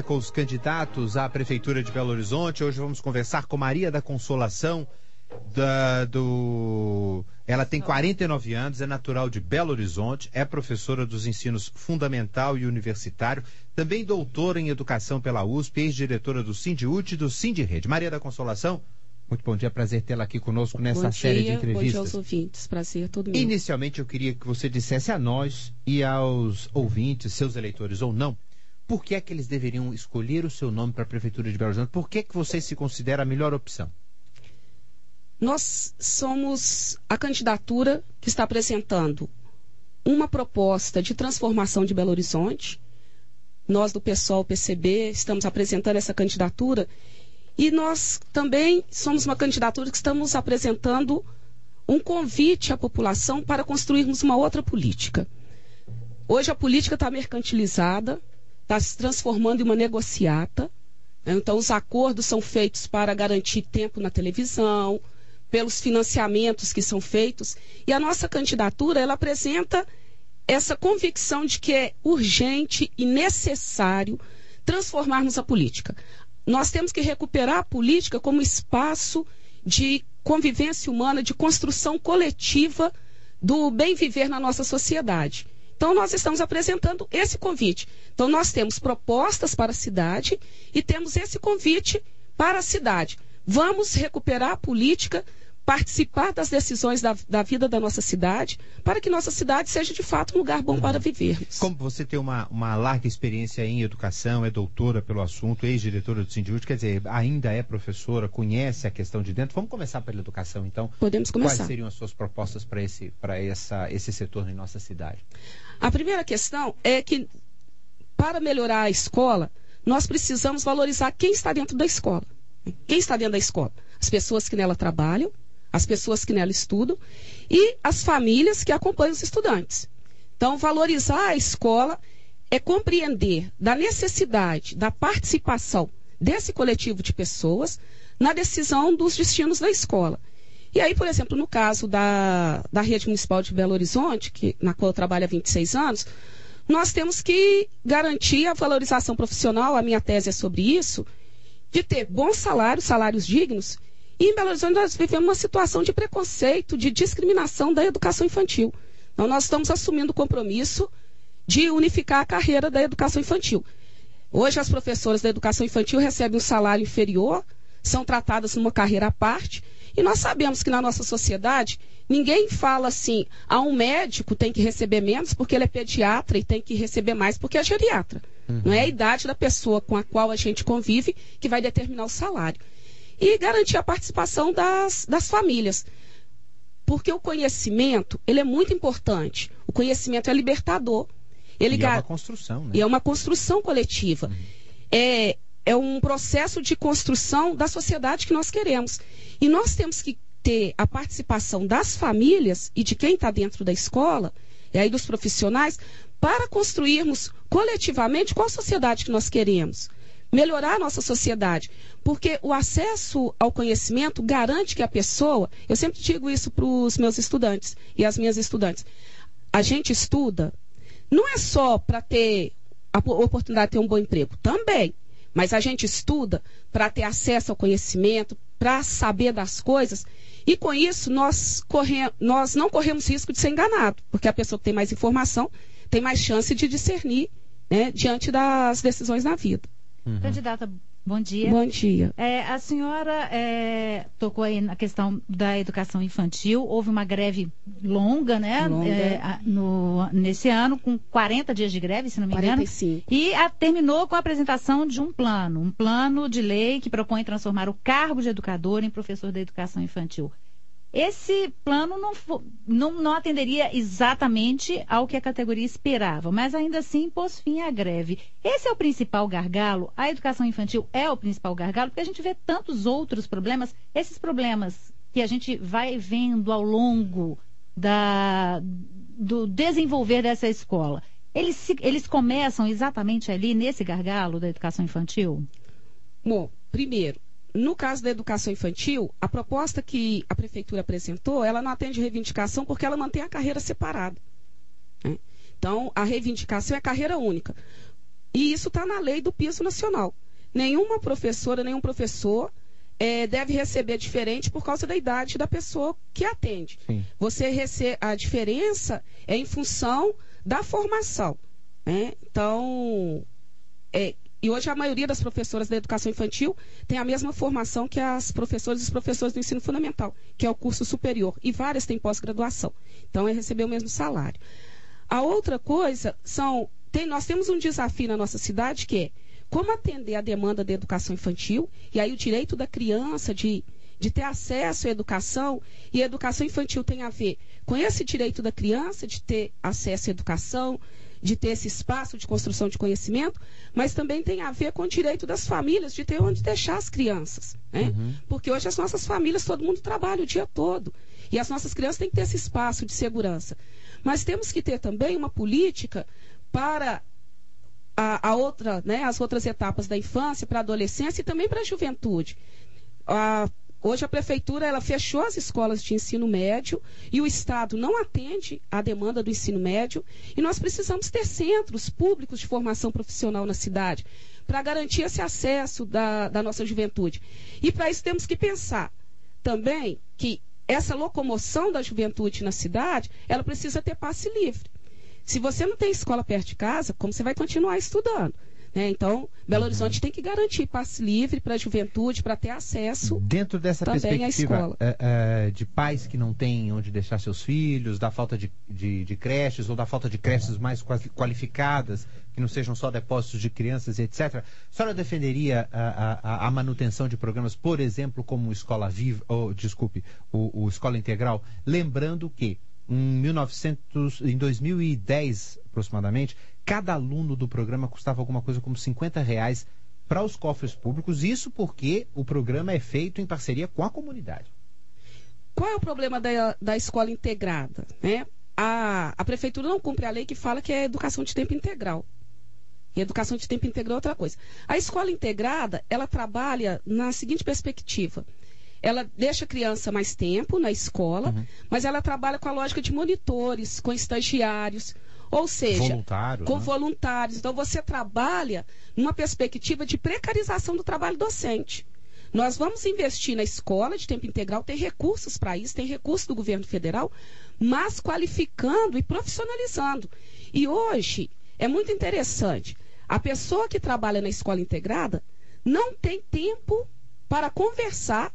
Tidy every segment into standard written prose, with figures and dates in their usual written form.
Com os candidatos à Prefeitura de Belo Horizonte. Hoje vamos conversar com Maria da Consolação. Ela tem 49 anos, é natural de Belo Horizonte, é professora dos ensinos fundamental e universitário, também doutora em educação pela USP, ex-diretora do Sindiúte e do Sindirrede. Maria da Consolação, muito bom dia, prazer tê-la aqui conosco nessa série de entrevistas. Bom dia aos ouvintes, prazer todo meu. Inicialmente eu queria que você dissesse a nós e aos ouvintes, seus eleitores ou não, por que é que eles deveriam escolher o seu nome para a Prefeitura de Belo Horizonte? Por que é que você se considera a melhor opção? Nós somos a candidatura que está apresentando uma proposta de transformação de Belo Horizonte. Nós do PSOL, PCB, estamos apresentando essa candidatura e nós também somos uma candidatura que estamos apresentando um convite à população para construirmos uma outra política. Hoje a política está mercantilizada, está se transformando em uma negociata. Então, os acordos são feitos para garantir tempo na televisão, pelos financiamentos que são feitos. E a nossa candidatura, ela apresenta essa convicção de que é urgente e necessário transformarmos a política. Nós temos que recuperar a política como espaço de convivência humana, de construção coletiva do bem viver na nossa sociedade. Então, nós estamos apresentando esse convite. Então, nós temos propostas para a cidade e temos esse convite para a cidade. Vamos recuperar a política, participar das decisões da vida da nossa cidade, para que nossa cidade seja, de fato, um lugar bom para vivermos. Como você tem uma larga experiência em educação, é doutora pelo assunto, ex-diretora do Sindiúte, quer dizer, ainda é professora, conhece a questão de dentro. Vamos começar pela educação, então? Podemos começar. Quais seriam as suas propostas para esse setor em nossa cidade? A primeira questão é que, para melhorar a escola, nós precisamos valorizar quem está dentro da escola. Quem está dentro da escola? As pessoas que nela trabalham, as pessoas que nela estudam e as famílias que acompanham os estudantes. Então, valorizar a escola é compreender da necessidade da participação desse coletivo de pessoas na decisão dos destinos da escola. E aí, por exemplo, no caso da Rede Municipal de Belo Horizonte, na qual eu trabalho há 26 anos, nós temos que garantir a valorização profissional, a minha tese é sobre isso, de ter bons salários, salários dignos. E em Belo Horizonte nós vivemos uma situação de preconceito, de discriminação da educação infantil. Então nós estamos assumindo o compromisso de unificar a carreira da educação infantil. Hoje as professoras da educação infantil recebem um salário inferior, são tratadas numa carreira à parte, e nós sabemos que na nossa sociedade ninguém fala assim, um médico tem que receber menos porque ele é pediatra e tem que receber mais porque é geriatra. Não é a idade da pessoa com a qual a gente convive que vai determinar o salário. E garantir a participação das famílias. Porque o conhecimento, ele é muito importante. O conhecimento é libertador. É uma construção, né? E é uma construção coletiva. É um processo de construção da sociedade que nós queremos. E nós temos que ter a participação das famílias e de quem está dentro da escola, e aí dos profissionais, para construirmos coletivamente qual a sociedade que nós queremos. Melhorar a nossa sociedade. Porque o acesso ao conhecimento garante que a pessoa, eu sempre digo isso para os meus estudantes e as minhas estudantes, a gente estuda, não é só para ter a oportunidade de ter um bom emprego, também. Mas a gente estuda para ter acesso ao conhecimento, para saber das coisas. E com isso, nós não corremos risco de ser enganado. Porque a pessoa que tem mais informação tem mais chance de discernir, né, diante das decisões na vida. Candidata, bom dia. Bom dia. A senhora tocou aí na questão da educação infantil. Houve uma greve longa, né? Nesse ano, com 40 dias de greve, se não me engano. 45. E terminou com a apresentação de um plano de lei que propõe transformar o cargo de educador em professor da educação infantil. Esse plano não atenderia exatamente ao que a categoria esperava, mas ainda assim pôs fim à greve. Esse é o principal gargalo? A educação infantil é o principal gargalo? Porque a gente vê tantos outros problemas, esses problemas que a gente vai vendo ao longo do desenvolver dessa escola, eles começam exatamente ali nesse gargalo da educação infantil? Bom, primeiro, no caso da educação infantil, a proposta que a prefeitura apresentou, ela não atende reivindicação porque ela mantém a carreira separada. Né? Então, a reivindicação é carreira única. E isso está na lei do piso nacional. Nenhuma professora, nenhum professor deve receber diferente por causa da idade da pessoa que atende. Sim. A diferença é em função da formação, né? Então, e hoje a maioria das professoras da educação infantil tem a mesma formação que as professoras e os professores do ensino fundamental, que é o curso superior, e várias têm pós-graduação. Então, é receber o mesmo salário. A outra coisa nós temos um desafio na nossa cidade que é como atender a demanda da educação infantil, e aí o direito da criança de ter acesso à educação, e a educação infantil tem a ver com esse direito da criança de ter acesso à educação, de ter esse espaço de construção de conhecimento, mas também tem a ver com o direito das famílias de ter onde deixar as crianças, né? Uhum. Porque hoje as nossas famílias, todo mundo trabalha o dia todo, e as nossas crianças têm que ter esse espaço de segurança. Mas temos que ter também uma política para as outras etapas da infância, para a adolescência e também para a juventude. Hoje a prefeitura ela fechou as escolas de ensino médio e o Estado não atende à demanda do ensino médio, e nós precisamos ter centros públicos de formação profissional na cidade para garantir esse acesso da nossa juventude. E para isso temos que pensar também que essa locomoção da juventude na cidade, ela precisa ter passe livre. Se você não tem escola perto de casa, como você vai continuar estudando? Né? Então, Belo Horizonte tem que garantir passe livre para a juventude, para ter acesso dentro dessa também perspectiva à escola. De pais que não têm onde deixar seus filhos, da falta de creches ou da falta de creches mais qualificadas, que não sejam só depósitos de crianças, etc. A senhora defenderia a manutenção de programas, por exemplo, como o Escola Viva, o Escola Integral, lembrando que em 2010, aproximadamente, cada aluno do programa custava alguma coisa como R$50 para os cofres públicos, isso porque o programa é feito em parceria com a comunidade. Qual é o problema da escola integrada? Né? A prefeitura não cumpre a lei que fala que é educação de tempo integral. E educação de tempo integral é outra coisa. A escola integrada, ela trabalha na seguinte perspectiva. Ela deixa a criança mais tempo na escola, mas ela trabalha com a lógica de monitores, com estagiários, ou seja, voluntários. Então, você trabalha numa perspectiva de precarização do trabalho docente. Nós vamos investir na escola de tempo integral, tem recursos para isso, tem recursos do governo federal, mas qualificando e profissionalizando. E hoje, é muito interessante, a pessoa que trabalha na escola integrada não tem tempo para conversar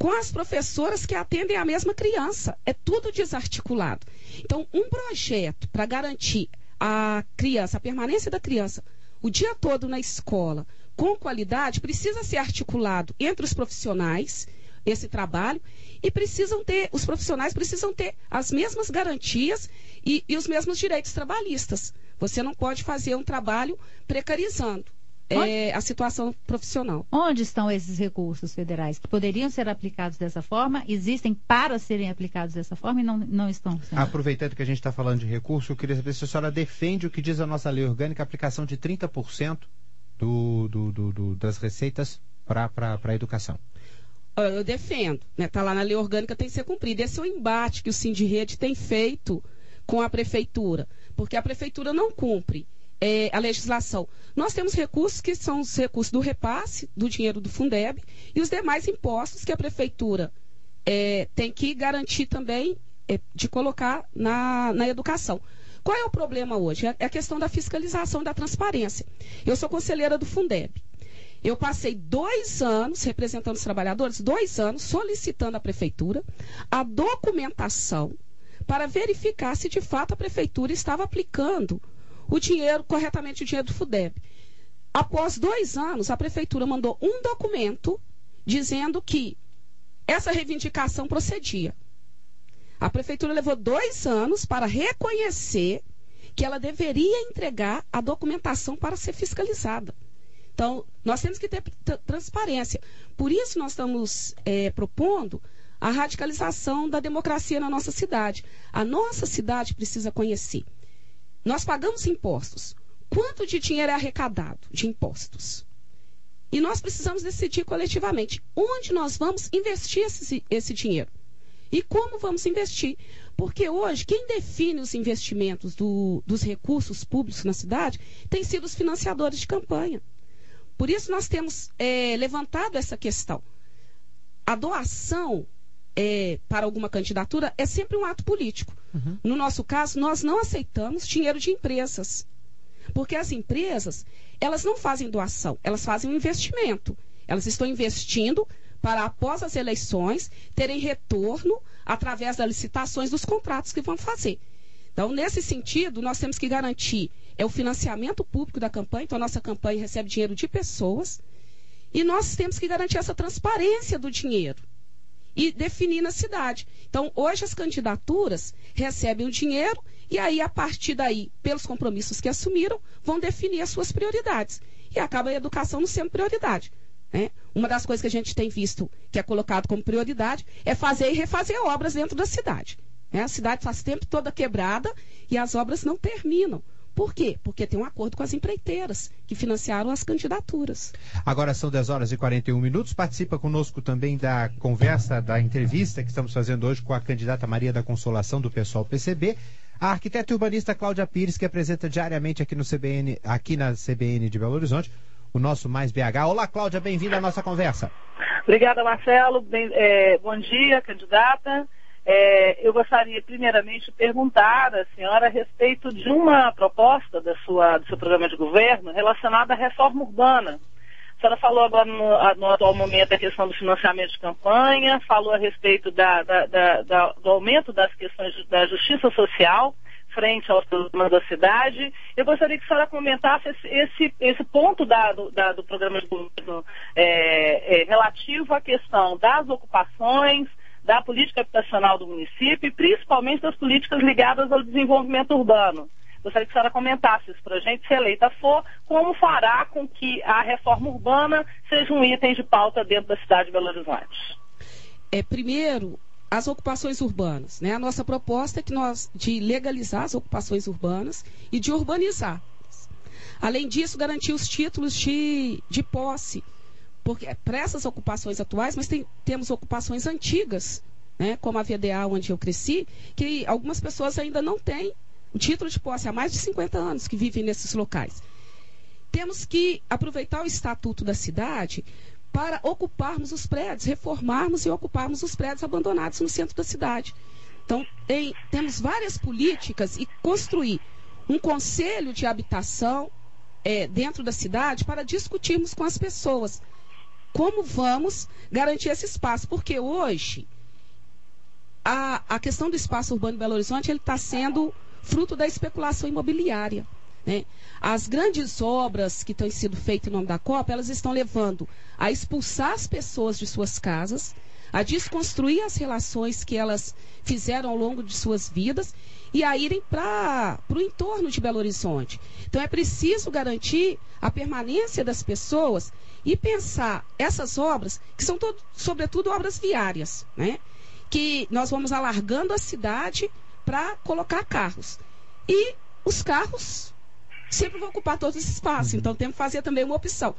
com as professoras que atendem a mesma criança. É tudo desarticulado. Então, um projeto para garantir a permanência da criança o dia todo na escola, com qualidade, precisa ser articulado entre os profissionais, esse trabalho, e os profissionais precisam ter as mesmas garantias e os mesmos direitos trabalhistas. Você não pode fazer um trabalho precarizando a situação profissional. Onde estão esses recursos federais que poderiam ser aplicados dessa forma, existem para serem aplicados dessa forma e não estão sendo? Aproveitando que a gente está falando de recurso, eu queria saber se a senhora defende o que diz a nossa lei orgânica, a aplicação de 30% das receitas para a educação. Eu defendo, está lá na lei orgânica, tem que ser cumprido. Esse é o embate que o Sindirrede tem feito com a prefeitura, porque a prefeitura não cumpre a legislação. Nós temos recursos que são os recursos do repasse, do dinheiro do Fundeb, e os demais impostos que a prefeitura tem que garantir também de colocar na educação. Qual é o problema hoje? É a questão da fiscalização e da transparência. Eu sou conselheira do Fundeb. Eu passei 2 anos representando os trabalhadores, 2 anos solicitando à prefeitura a documentação para verificar se de fato a prefeitura estava aplicando corretamente o dinheiro do Fundeb. Após 2 anos, a prefeitura mandou um documento dizendo que essa reivindicação procedia. A prefeitura levou 2 anos para reconhecer que ela deveria entregar a documentação para ser fiscalizada. Então, nós temos que ter transparência. Por isso, nós estamos propondo a radicalização da democracia na nossa cidade. A nossa cidade precisa conhecer. Nós pagamos impostos. Quanto de dinheiro é arrecadado de impostos? E nós precisamos decidir coletivamente onde nós vamos investir esse dinheiro. E como vamos investir? Porque hoje, quem define os investimentos dos recursos públicos na cidade tem sido os financiadores de campanha. Por isso, nós temos levantado essa questão. A doação para alguma candidatura é sempre um ato político. Uhum. No nosso caso, nós não aceitamos dinheiro de empresas. Porque as empresas, elas não fazem doação, elas fazem um investimento. Elas estão investindo para, após as eleições, terem retorno através das licitações dos contratos que vão fazer. Então, nesse sentido, nós temos que garantir o financiamento público da campanha. Então, a nossa campanha recebe dinheiro de pessoas. E nós temos que garantir essa transparência do dinheiro e definir na cidade. Então, hoje as candidaturas recebem o dinheiro e aí, a partir daí, pelos compromissos que assumiram, vão definir as suas prioridades. E acaba a educação não sendo prioridade. Né? Uma das coisas que a gente tem visto que é colocado como prioridade é fazer e refazer obras dentro da cidade. Né? A cidade faz tempo toda quebrada e as obras não terminam. Por quê? Porque tem um acordo com as empreiteiras que financiaram as candidaturas. Agora são 10h41. Participa conosco também da conversa, da entrevista que estamos fazendo hoje com a candidata Maria da Consolação, do PSOL PCB, a arquiteta e urbanista Cláudia Pires, que apresenta diariamente aqui na CBN de Belo Horizonte, o nosso Mais BH. Olá, Cláudia, bem-vinda à nossa conversa. Obrigada, Marcelo. Bom dia, candidata. Eu gostaria, primeiramente, de perguntar à senhora a respeito de uma proposta do seu programa de governo relacionada à reforma urbana. A senhora falou agora, no atual momento, a questão do financiamento de campanha, falou a respeito do aumento das questões da justiça social frente aos problemas da cidade. Eu gostaria que a senhora comentasse esse ponto do programa de governo relativo à questão das ocupações, da política habitacional do município e principalmente das políticas ligadas ao desenvolvimento urbano. Gostaria que a senhora comentasse isso para a gente, se eleita for, como fará com que a reforma urbana seja um item de pauta dentro da cidade de Belo Horizonte. Primeiro, as ocupações urbanas. Né? A nossa proposta é de legalizar as ocupações urbanas e de urbanizar. Além disso, garantir os títulos de posse. Porque para essas ocupações atuais, mas temos ocupações antigas, né, como a VDA, onde eu cresci, que algumas pessoas ainda não têm o título de posse há mais de 50 anos que vivem nesses locais. Temos que aproveitar o estatuto da cidade para ocuparmos os prédios, reformarmos e ocuparmos os prédios abandonados no centro da cidade. Então, temos várias políticas e construir um conselho de habitação dentro da cidade para discutirmos com as pessoas como vamos garantir esse espaço. Porque hoje, a questão do espaço urbano em Belo Horizonte está sendo fruto da especulação imobiliária. Né? As grandes obras que estão sendo feitas em nome da Copa, elas estão levando a expulsar as pessoas de suas casas, a desconstruir as relações que elas fizeram ao longo de suas vidas e a irem para o entorno de Belo Horizonte. Então, é preciso garantir a permanência das pessoas e pensar essas obras, que são sobretudo obras viárias, né? Que nós vamos alargando a cidade para colocar carros. E os carros sempre vão ocupar todo esse espaço. Então, temos que fazer também uma opção,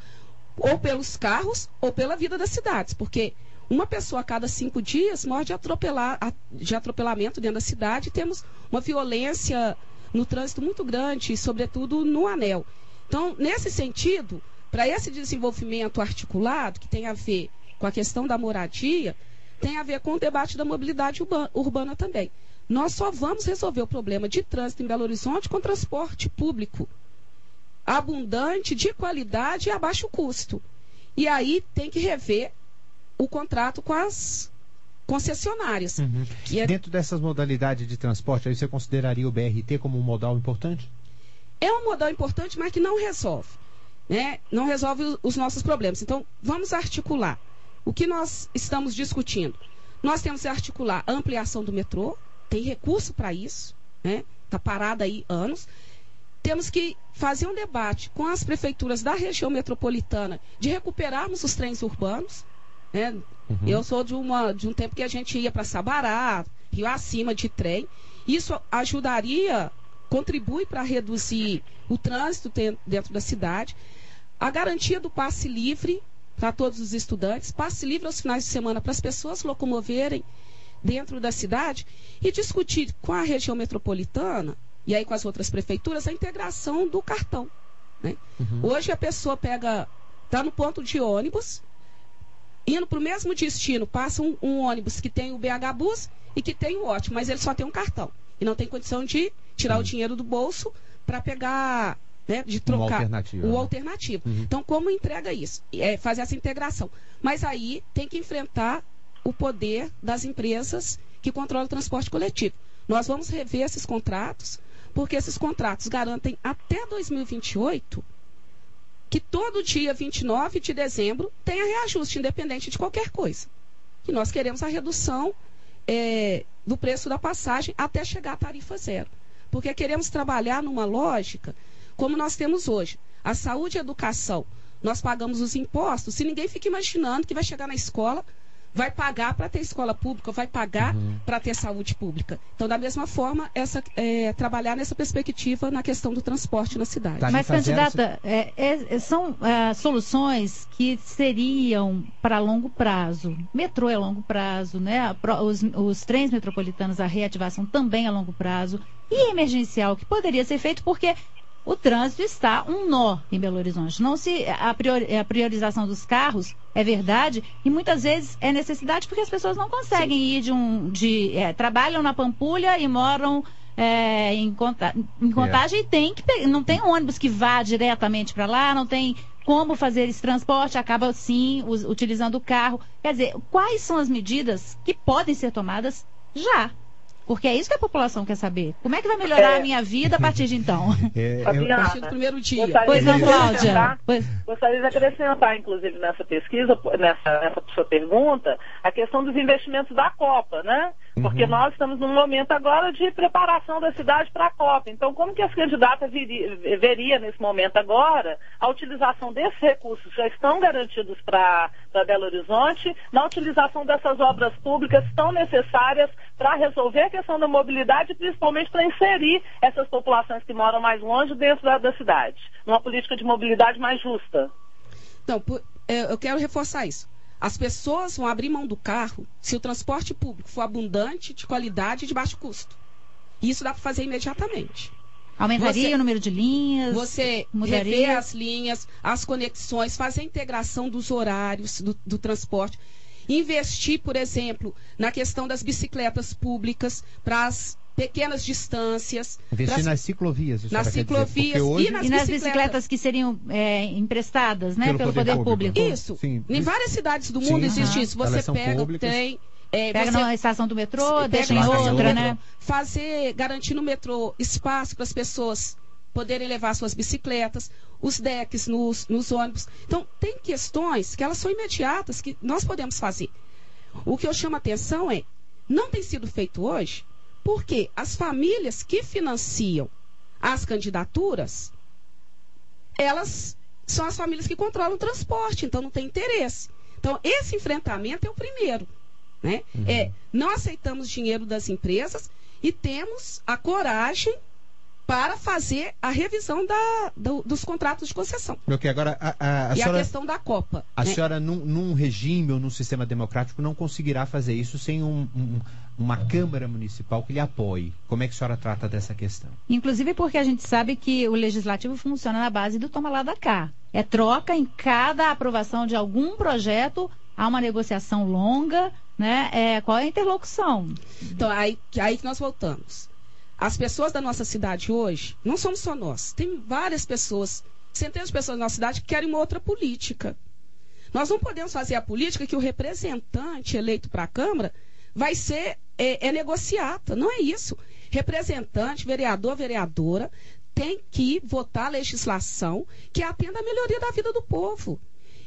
ou pelos carros ou pela vida das cidades, porque uma pessoa a cada 5 dias morre de atropelamento dentro da cidade. Temos uma violência no trânsito muito grande, sobretudo no anel. Então, nesse sentido, para esse desenvolvimento articulado, que tem a ver com a questão da moradia, tem a ver com o debate da mobilidade urbana também. Nós só vamos resolver o problema de trânsito em Belo Horizonte com transporte público abundante, de qualidade e a baixo custo. E aí tem que rever o contrato com as concessionárias. Uhum. Dentro dessas modalidades de transporte, aí você consideraria o BRT como um modal importante? É um modal importante, mas que não resolve. Né? Não resolve os nossos problemas. Então, vamos articular. O que nós estamos discutindo? Nós temos que articular a ampliação do metrô, tem recurso para isso, né? Está parado aí anos. Temos que fazer um debate com as prefeituras da região metropolitana de recuperarmos os trens urbanos. Né? Uhum. Eu sou de um tempo que a gente ia para Sabará, Rio Acima de trem. Isso ajudaria, contribui para reduzir o trânsito dentro da cidade. A garantia do passe livre para todos os estudantes, passe livre aos finais de semana para as pessoas locomoverem dentro da cidade e discutir com a região metropolitana e aí com as outras prefeituras a integração do cartão, né? Hoje a pessoa está no ponto de ônibus, indo para o mesmo destino, passa um ônibus que tem o BH Bus e que tem o OTI, mas ele só tem um cartão e não tem condição de tirar o dinheiro do bolso para pegar, né, de trocar o alternativo. Então, como entrega isso? Fazer essa integração. Mas aí tem que enfrentar o poder das empresas que controlam o transporte coletivo. Nós vamos rever esses contratos, porque esses contratos garantem até 2028 que todo dia 29 de dezembro tenha reajuste, independente de qualquer coisa. E nós queremos a redução do preço da passagem até chegar à tarifa zero. Porque queremos trabalhar numa lógica como nós temos hoje. A saúde e a educação, nós pagamos os impostos, se ninguém fica imaginando que vai chegar na escola, vai pagar para ter escola pública, vai pagar para ter saúde pública. Então, da mesma forma, trabalhar nessa perspectiva na questão do transporte na cidade. Mas, candidata, são soluções que seriam para longo prazo. Metrô é longo prazo, né? Os trens metropolitanos, a reativação também é longo prazo. E emergencial, que poderia ser feito porque o trânsito está um nó em Belo Horizonte. A priorização dos carros é verdade e muitas vezes é necessidade porque as pessoas não conseguem ir trabalham na Pampulha e moram em Contagem e não tem um ônibus que vá diretamente para lá, não tem como fazer esse transporte, acaba sim utilizando o carro. Quer dizer, quais são as medidas que podem ser tomadas já? Porque é isso que a população quer saber. Como é que vai melhorar a minha vida a partir de então? A partir do primeiro dia. Pois não, Cláudia. Gostaria de acrescentar, inclusive, nessa pesquisa, nessa sua pergunta, a questão dos investimentos da Copa, né? Porque nós estamos num momento agora de preparação da cidade para a Copa. Então, como que as candidatas veria nesse momento agora a utilização desses recursos já estão garantidos para Belo Horizonte, na utilização dessas obras públicas tão necessárias para resolver a questão da mobilidade e principalmente para inserir essas populações que moram mais longe dentro da cidade, numa política de mobilidade mais justa? Então, eu quero reforçar isso. As pessoas vão abrir mão do carro se o transporte público for abundante, de qualidade e de baixo custo. E isso dá para fazer imediatamente. Aumentaria o número de linhas? Você rever as linhas, as conexões, fazer a integração dos horários do transporte. Investir, por exemplo, na questão das bicicletas públicas para as pequenas distâncias. Investir nas ciclovias. Nas ciclovias hoje... e nas bicicletas que seriam emprestadas, né, pelo poder público. Isso. Sim. Em várias cidades do mundo existe isso. Você pega o trem... pega numa estação do metrô, deixa em outra, né? Garantir no metrô espaço para as pessoas poderem levar suas bicicletas, os decks nos ônibus. Então, tem questões que elas são imediatas, que nós podemos fazer. O que eu chamo a atenção não tem sido feito hoje, porque as famílias que financiam as candidaturas, elas são as famílias que controlam o transporte, então não tem interesse. Então, esse enfrentamento é o primeiro, né? Não aceitamos dinheiro das empresas e temos a coragem para fazer a revisão dos contratos de concessão. Okay, agora a senhora, a questão da Copa. A senhora, num regime ou num sistema democrático, não conseguirá fazer isso sem uma Câmara Municipal que lhe apoie. Como é que a senhora trata dessa questão? Inclusive porque a gente sabe que o Legislativo funciona na base do toma lá da cá. É troca em cada aprovação de algum projeto, há uma negociação longa, né? Qual é a interlocução? Então, aí que nós voltamos. As pessoas da nossa cidade hoje, não somos só nós, tem várias pessoas, centenas de pessoas na nossa cidade que querem uma outra política. Nós não podemos fazer a política que o representante eleito para a Câmara vai ser negociata. Não é isso. Representante, vereador, vereadora, tem que votar a legislação que atenda à melhoria da vida do povo.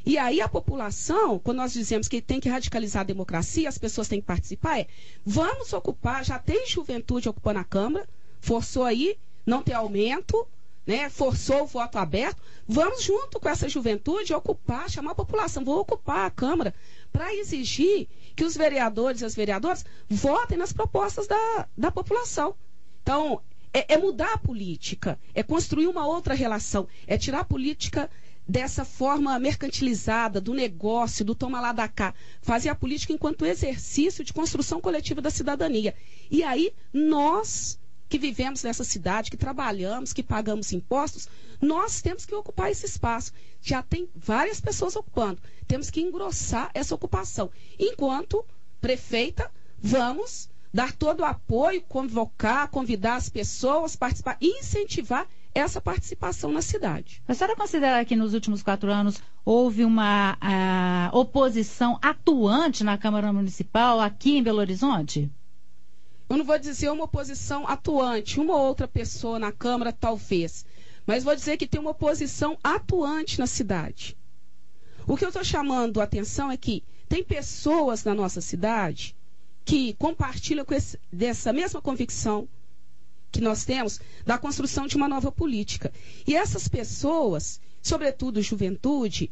E aí a população, quando nós dizemos que tem que radicalizar a democracia, as pessoas têm que participar, vamos ocupar, já tem juventude ocupando a Câmara, forçou aí, não tem aumento, né? Forçou o voto aberto, vamos junto com essa juventude ocupar, chamar a população, vou ocupar a Câmara para exigir que os vereadores e as vereadoras votem nas propostas da população. Então, é mudar a política, é construir uma outra relação, é tirar a política dessa forma mercantilizada do negócio, do toma lá da cá, fazer a política enquanto exercício de construção coletiva da cidadania. E aí, nós que vivemos nessa cidade, que trabalhamos, que pagamos impostos, nós temos que ocupar esse espaço. Já tem várias pessoas ocupando. Temos que engrossar essa ocupação. Enquanto prefeita, vamos dar todo o apoio, convidar as pessoas, participar e incentivar essa participação na cidade. A senhora considera que nos últimos 4 anos houve uma oposição atuante na Câmara Municipal aqui em Belo Horizonte? Eu não vou dizer uma oposição atuante, uma ou outra pessoa na Câmara talvez, mas vou dizer que tem uma oposição atuante na cidade. O que eu estou chamando a atenção é que tem pessoas na nossa cidade que compartilham dessa mesma convicção que nós temos da construção de uma nova política. E essas pessoas, sobretudo juventude,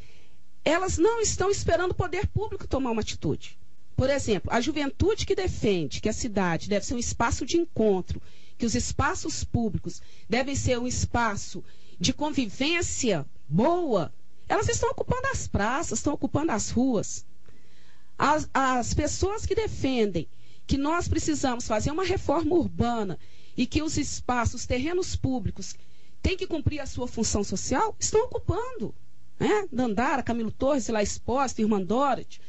elas não estão esperando o poder público tomar uma atitude. Por exemplo, a juventude que defende que a cidade deve ser um espaço de encontro, que os espaços públicos devem ser um espaço de convivência boa, elas estão ocupando as praças, estão ocupando as ruas. As pessoas que defendem que nós precisamos fazer uma reforma urbana e que os espaços, os terrenos públicos têm que cumprir a sua função social, estão ocupando. Né? Dandara, Camilo Torres, Lá Exposta, Irmã Dorothy.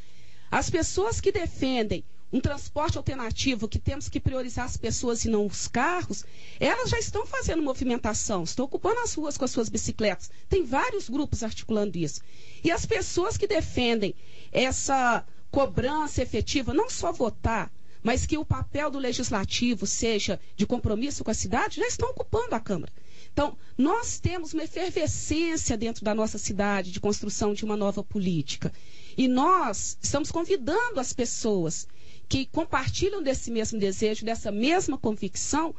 As pessoas que defendem um transporte alternativo, que temos que priorizar as pessoas e não os carros, elas já estão fazendo movimentação, estão ocupando as ruas com as suas bicicletas. Tem vários grupos articulando isso. E as pessoas que defendem essa cobrança efetiva, não só votar, mas que o papel do legislativo seja de compromisso com a cidade, já estão ocupando a Câmara. Então, nós temos uma efervescência dentro da nossa cidade de construção de uma nova política. E nós estamos convidando as pessoas que compartilham desse mesmo desejo, dessa mesma convicção,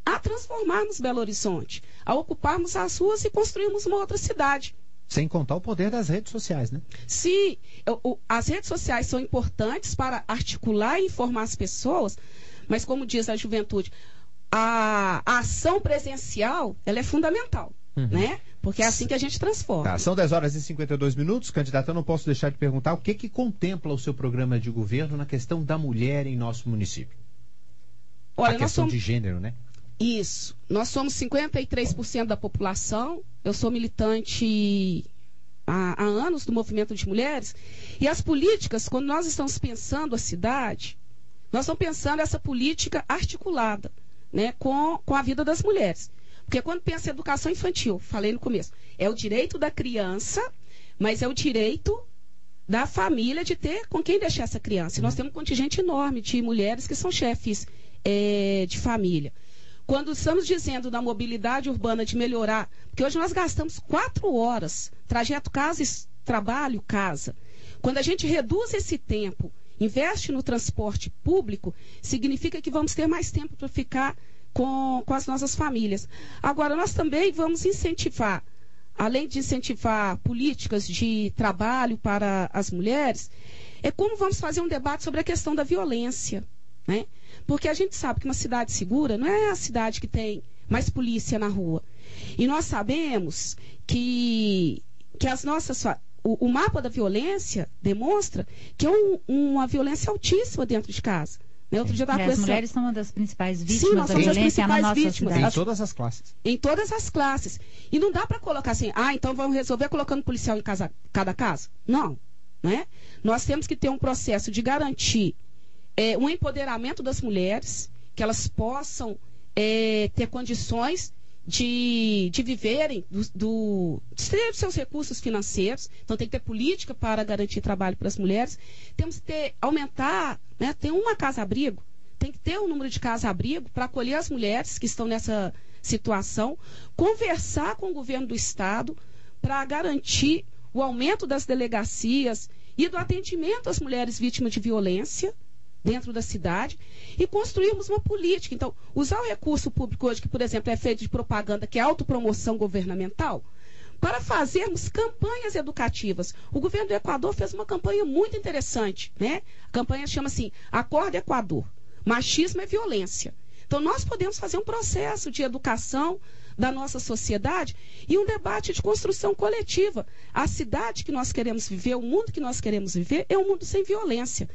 a transformarmos Belo Horizonte, a ocuparmos as ruas e construirmos uma outra cidade. Sem contar o poder das redes sociais, né? Sim, as redes sociais são importantes para articular e informar as pessoas, mas como diz a juventude, a ação presencial, ela é fundamental, né? Porque é assim que a gente transforma. Tá, são 10h52. Candidata, eu não posso deixar de perguntar o que contempla o seu programa de governo na questão da mulher em nosso município. Olha, a questão de gênero, né? Isso. Nós somos 53% da população. Eu sou militante há anos do movimento de mulheres. E as políticas, quando nós estamos pensando a cidade, nós estamos pensando essa política articulada, né, com a vida das mulheres. Porque quando pensa em educação infantil, falei no começo, é o direito da criança, mas é o direito da família de ter com quem deixar essa criança. E nós temos um contingente enorme de mulheres que são chefes de família. Quando estamos dizendo da mobilidade urbana, de melhorar, porque hoje nós gastamos 4 horas, trajeto casa, trabalho, casa. Quando a gente reduz esse tempo, investe no transporte público, significa que vamos ter mais tempo para ficar com as nossas famílias. Agora, nós também vamos incentivar, além de incentivar políticas de trabalho para as mulheres, é como vamos fazer um debate sobre a questão da violência, né? Porque a gente sabe que uma cidade segura não é a cidade que tem mais polícia na rua. E nós sabemos que as nossas... O mapa da violência demonstra que é uma violência altíssima dentro de casa. Né? Outro dia as mulheres são uma das principais vítimas da violência na nossa cidade. Em todas as classes. Em todas as classes. E não dá para colocar assim, então vamos resolver colocando policial em cada casa. Não. Né? Nós temos que ter um processo de garantir um empoderamento das mulheres, que elas possam ter condições de viverem de ter seus recursos financeiros. Então tem que ter política para garantir trabalho para as mulheres. Temos que aumentar, né, ter uma casa-abrigo, tem que ter um número de casa-abrigo para acolher as mulheres que estão nessa situação, conversar com o governo do estado para garantir o aumento das delegacias e do atendimento às mulheres vítimas de violência dentro da cidade e construirmos uma política. Então, usar o recurso público hoje, que, por exemplo, é feito de propaganda, que é autopromoção governamental, para fazermos campanhas educativas. O governo do Equador fez uma campanha muito interessante, né? A campanha chama assim, Acorda Equador. Machismo é violência. Então, nós podemos fazer um processo de educação da nossa sociedade e um debate de construção coletiva. A cidade que nós queremos viver, o mundo que nós queremos viver, é um mundo sem violência.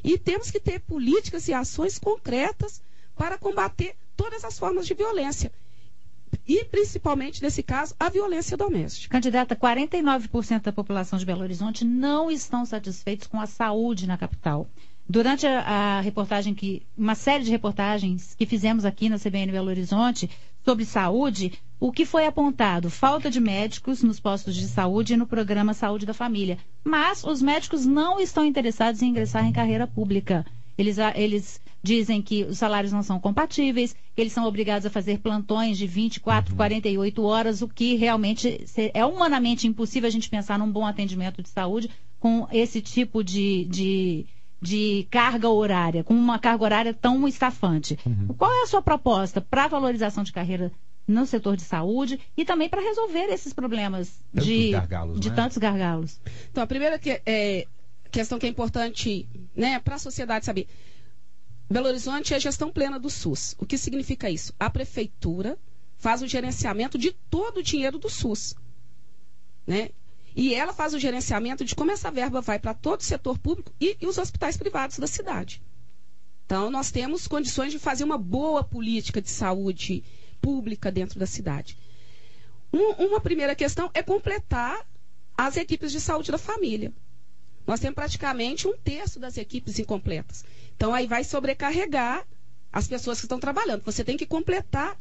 E temos que ter políticas e ações concretas para combater todas as formas de violência. E, principalmente, nesse caso, a violência doméstica. Candidata, 49% da população de Belo Horizonte não estão satisfeitos com a saúde na capital. Durante a reportagem, uma série de reportagens que fizemos aqui na CBN Belo Horizonte sobre saúde, o que foi apontado? Falta de médicos nos postos de saúde e no programa Saúde da Família. Mas os médicos não estão interessados em ingressar em carreira pública. Eles dizem que os salários não são compatíveis, que eles são obrigados a fazer plantões de 24, 48 horas, o que realmente é humanamente impossível a gente pensar num bom atendimento de saúde com esse tipo de carga horária, com uma carga horária tão estafante. Qual é a sua proposta para a valorização de carreira no setor de saúde e também para resolver esses problemas de tantos gargalos? Então, a primeira questão que é importante, né, para a sociedade saber: Belo Horizonte é gestão plena do SUS. O que significa isso? A prefeitura faz o gerenciamento de todo o dinheiro do SUS, né? E ela faz o gerenciamento de como essa verba vai para todo o setor público e os hospitais privados da cidade. Então, nós temos condições de fazer uma boa política de saúde pública dentro da cidade. Uma primeira questão é completar as equipes de saúde da família. Nós temos praticamente 1/3 das equipes incompletas. Então, aí vai sobrecarregar as pessoas que estão trabalhando. Você tem que completar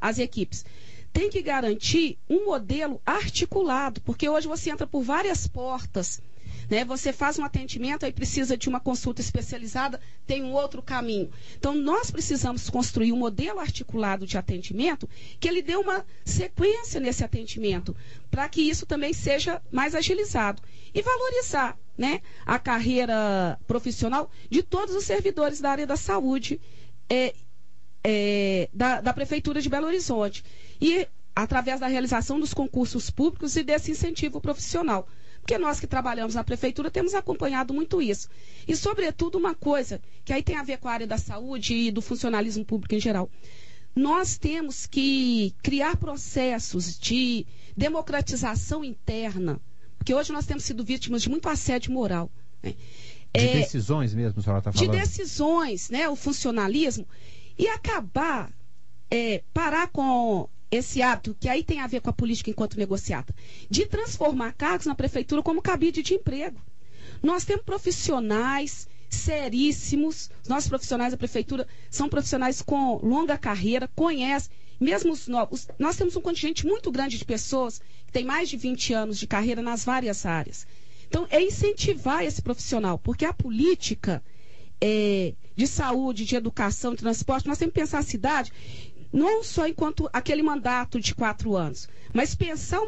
as equipes. Tem que garantir um modelo articulado, porque hoje você entra por várias portas, né? Você faz um atendimento, aí precisa de uma consulta especializada, tem um outro caminho. Então, nós precisamos construir um modelo articulado de atendimento que ele dê uma sequência nesse atendimento, para que isso também seja mais agilizado. E valorizar, né, a carreira profissional de todos os servidores da área da saúde da Prefeitura de Belo Horizonte. E através da realização dos concursos públicos e desse incentivo profissional. Porque nós que trabalhamos na Prefeitura temos acompanhado muito isso. E, sobretudo, uma coisa que aí tem a ver com a área da saúde e do funcionalismo público em geral. Nós temos que criar processos de democratização interna, porque hoje nós temos sido vítimas de muito assédio moral, né? De decisões mesmo, a senhora está falando? De decisões, né? O funcionalismo. E acabar, parar com esse hábito, que aí tem a ver com a política enquanto negociada, de transformar cargos na Prefeitura como cabide de emprego. Nós temos profissionais seríssimos, os nossos profissionais da Prefeitura são profissionais com longa carreira, conhecem, mesmo os novos. Nós temos um contingente muito grande de pessoas que têm mais de 20 anos de carreira nas várias áreas. Então, é incentivar esse profissional, porque a política de saúde, de educação, de transporte, nós temos que pensar a cidade não só enquanto aquele mandato de 4 anos, mas pensar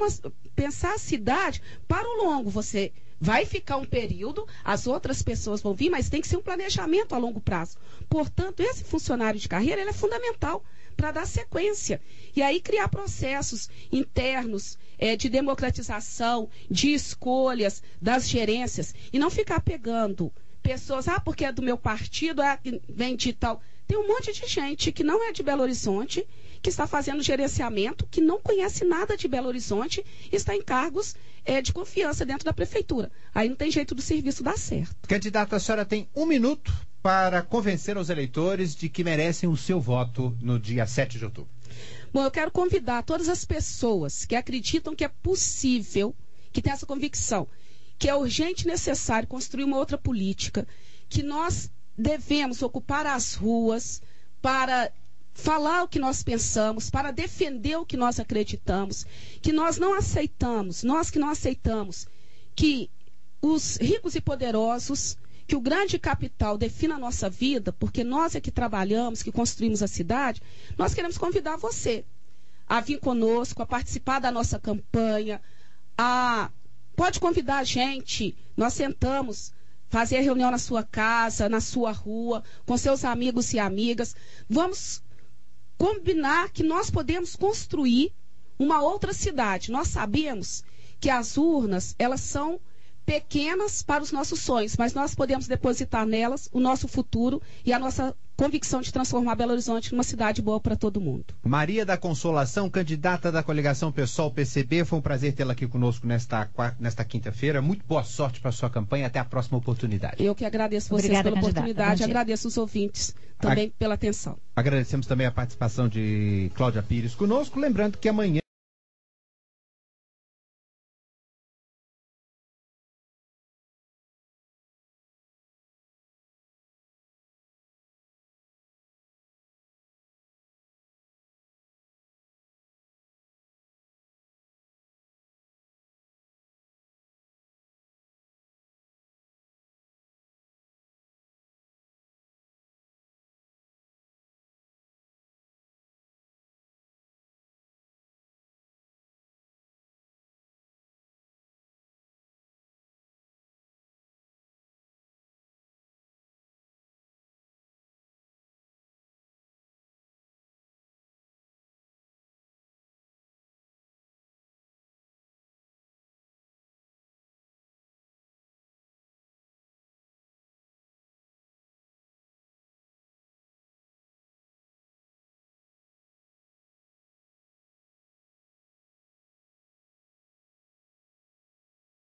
a cidade para o longo. Você vai ficar um período, as outras pessoas vão vir, mas tem que ser um planejamento a longo prazo. Portanto, esse funcionário de carreira ele é fundamental para dar sequência. E aí criar processos internos de democratização, de escolhas das gerências, e não ficar pegando pessoas, porque é do meu partido, vem de tal. Tem um monte de gente que não é de Belo Horizonte, que está fazendo gerenciamento, que não conhece nada de Belo Horizonte e está em cargos de confiança dentro da Prefeitura. Aí não tem jeito do serviço dar certo. Candidata, a senhora tem 1 minuto para convencer os eleitores de que merecem o seu voto no dia 7 de outubro. Bom, eu quero convidar todas as pessoas que acreditam que é possível, que têm essa convicção, que é urgente e necessário construir uma outra política, que nós devemos ocupar as ruas para falar o que nós pensamos, para defender o que nós acreditamos, que nós não aceitamos, nós que não aceitamos que os ricos e poderosos, que o grande capital defina a nossa vida, porque nós é que trabalhamos, que construímos a cidade. Nós queremos convidar você a vir conosco, a participar da nossa campanha, pode convidar a gente, nós sentamos, fazer a reunião na sua casa, na sua rua, com seus amigos e amigas. Vamos combinar que nós podemos construir uma outra cidade. Nós sabemos que as urnas, elas são pequenas para os nossos sonhos, mas nós podemos depositar nelas o nosso futuro e a nossa convicção de transformar Belo Horizonte numa cidade boa para todo mundo. Maria da Consolação, candidata da coligação PSOL-PCB, foi um prazer tê-la aqui conosco nesta quinta-feira. Muito boa sorte para a sua campanha, até a próxima oportunidade. Eu que agradeço vocês Obrigada, pela candidata. oportunidade, agradeço os ouvintes também pela atenção. Agradecemos também a participação de Cláudia Pires conosco, lembrando que amanhã